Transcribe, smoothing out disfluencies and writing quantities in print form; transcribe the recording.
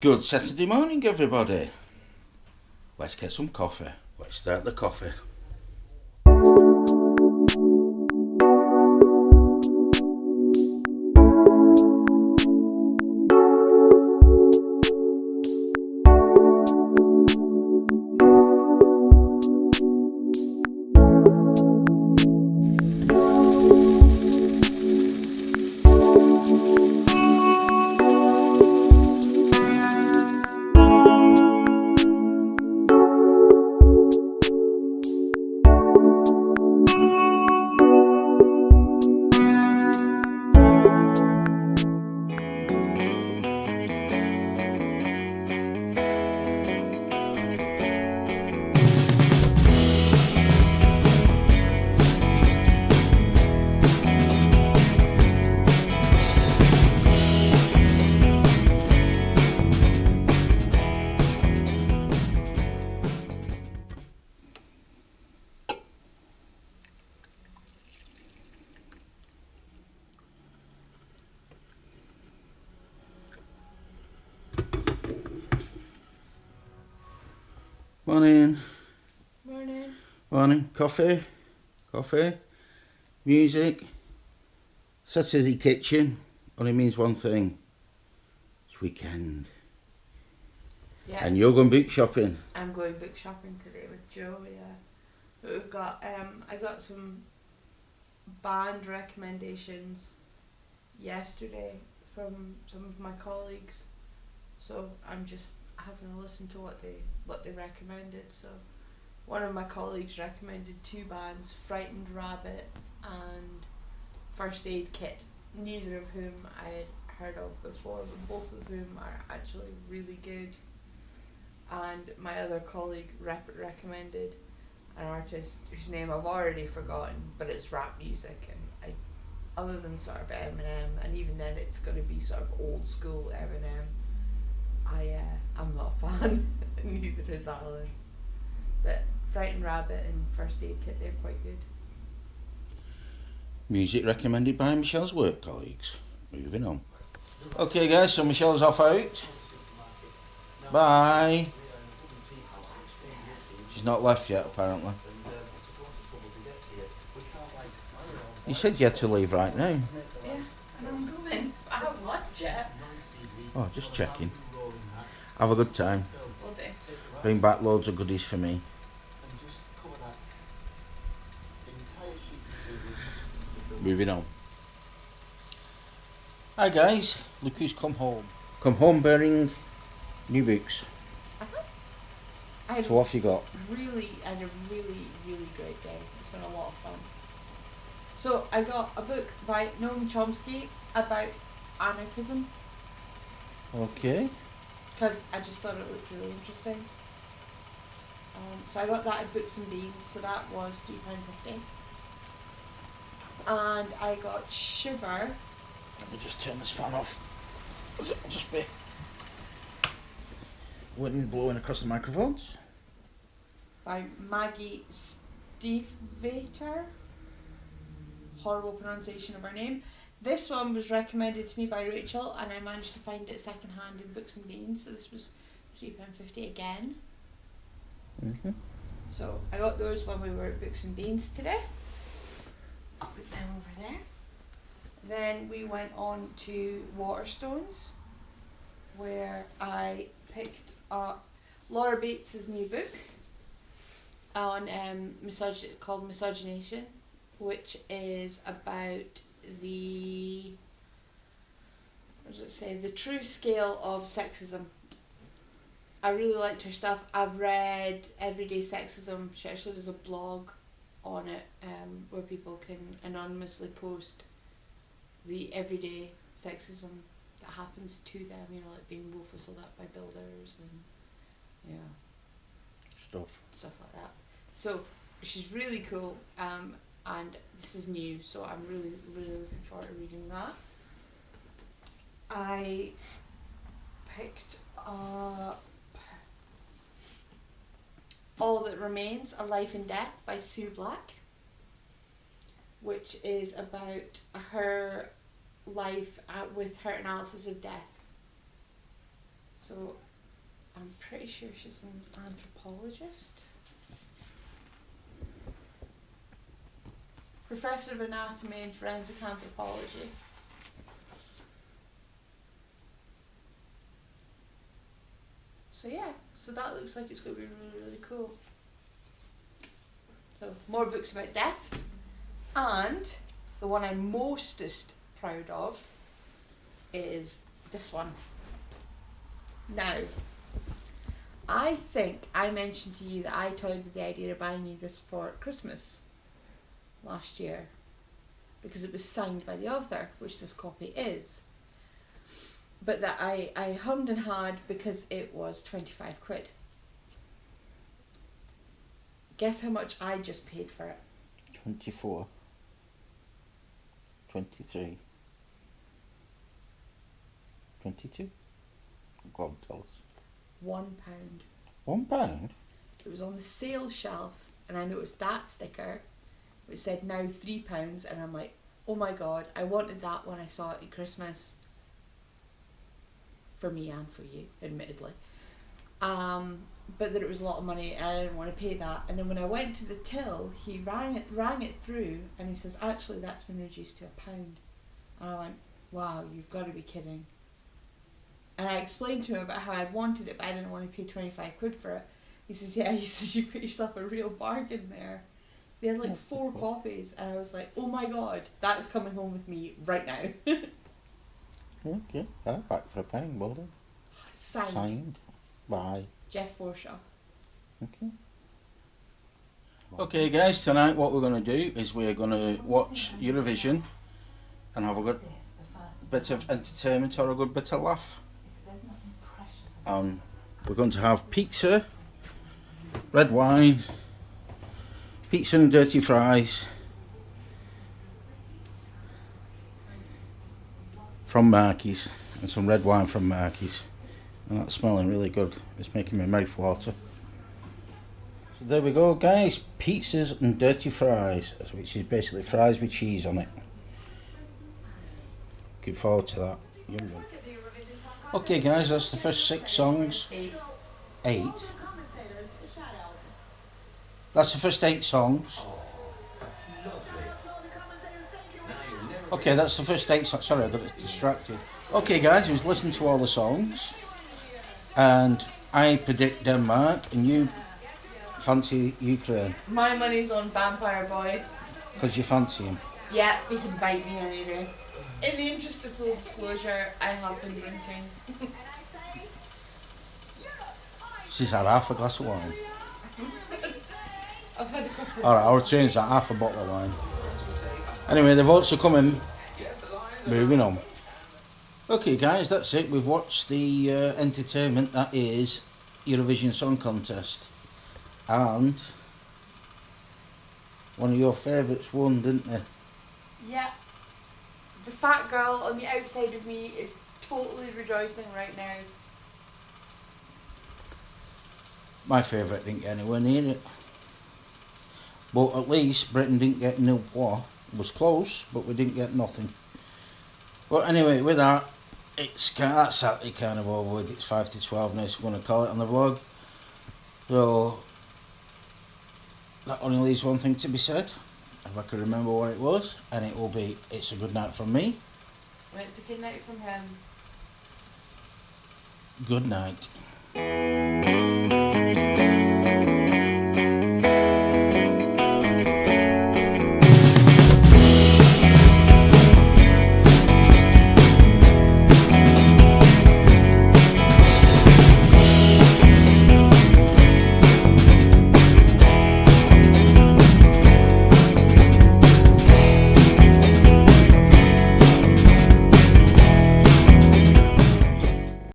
Good Saturday morning, everybody. Let's get some coffee. Let's start the coffee. Morning. Morning. Morning. Coffee. Music. Saturday kitchen. Only means one thing. It's weekend. Yeah. And you're going book shopping. I'm going book shopping today with Joe, yeah. But we've got, I got some band recommendations yesterday from some of my colleagues. So I'm just having a listen to what they recommended. So one of my colleagues recommended two bands, Frightened Rabbit and First Aid Kit, neither of whom I had heard of before, but both of whom are actually really good. And my other colleague recommended an artist whose name I've already forgotten, but it's rap music, and other than sort of Eminem, and even then it's going to be sort of old school Eminem, I'm not a fan. Neither is Alan. But Frightened Rabbit and First Aid Kit, they're quite good. Music recommended by Michelle's work colleagues. Moving on. Okay guys, so Michelle's off out. Bye. She's not left yet, apparently. You said you had to leave right now. Yeah, and I'm going. I haven't left yet. Oh, just checking. Have a good time. Will do. Bring back loads of goodies for me. Moving on. Hi guys, look who's come home. Come home bearing new books. So what have you got? I had a really great day. It's been a lot of fun. So I got a book by Noam Chomsky about anarchism, Okay. because I just thought it looked really interesting. So I got that at Books and Beans, so that was £3.50. And I got Shiver. Let me just turn this fan off. It'll just be wind blowing across the microphones. By Maggie Stiefvater. Horrible pronunciation of her name. This one was recommended to me by Rachel, and I managed to find it second hand in Books and Beans, so this was £3.50 again. Mm-hmm. So I got those when we were at Books and Beans today. I'll put them over there. Then we went on to Waterstones, where I picked up Laura Bates's new book on called Misogynation, which is about the true scale of sexism. I really liked her stuff. I've read Everyday Sexism. She actually does a blog on it, where people can anonymously post the everyday sexism that happens to them, like being wolf whistled at by builders and stuff like that. So she's really cool, and this is new, so I'm really looking forward to reading that. I picked up All That Remains, A Life in Death by Sue Black, which is about her life with her analysis of death. So I'm pretty sure she's an anthropologist. Professor of Anatomy and Forensic Anthropology. So yeah, so that looks like it's going to be really, really cool. So more books about death. And the one I'm mostest proud of is this one. Now, I think I mentioned to you that I toyed with the idea of buying you this for Christmas last year because it was signed by the author, which this copy is. But that I hummed and hawed because it was 25 quid. Guess how much I just paid for it? 24. 23. 22. Go on, tell us. £1. £1? It was on the sales shelf and I noticed that sticker which said now £3 and I'm like, oh my god, I wanted that when I saw it at Christmas. For me and for you, admittedly. But that it was a lot of money and I didn't want to pay that. And then when I went to the till, he rang it through and he says, actually that's been reduced to £1. And I went, wow, you've got to be kidding. And I explained to him about how I'd wanted it but I didn't want to pay 25 quid for it. He says, yeah, he says, you put yourself a real bargain there. They had like 4 copies and I was like, oh my god, that is coming home with me right now. Okay, back for £1, well done. Signed by Jeff Forshaw. Okay. Okay guys, tonight what we're going to do is we're going to watch Eurovision and have a good bit of entertainment or a good bit of laugh. We're going to have pizza, red wine, pizza and dirty fries from Marky's and some red wine from Marky's. And that's smelling really good. It's making me mouth water. So there we go guys, pizzas and dirty fries, which is basically fries with cheese on it. Looking forward to that. Yum yum. Okay guys, that's the first 6 songs. 8. That's the first 8 songs. Okay, that's the first 8 songs. Sorry, I got distracted. Okay guys, I was listening to all the songs. And I predict Denmark and you fancy Ukraine. My money's on Vampire Boy. Because you fancy him? Yeah, he can bite me any day. In the interest of full disclosure, I have been drinking. She's had half a glass of wine. I've had a couple. Alright, I'll change that, half a bottle of wine. Anyway, the votes are coming. Moving on. Okay guys, that's it. We've watched the entertainment that is Eurovision Song Contest. And one of your favourites won, didn't they? Yeah. The fat girl on the outside of me is totally rejoicing right now. My favourite didn't get anywhere near it. But at least Britain didn't get nil point. It was close, but we didn't get nothing. But anyway, with that, that's sadly kind of over with. It's 5 to 12 now, so I'm going to call it on the vlog. So that only leaves one thing to be said, if I can remember what it was, and it will be, it's a good night from me. And it's a good night from him. Good night.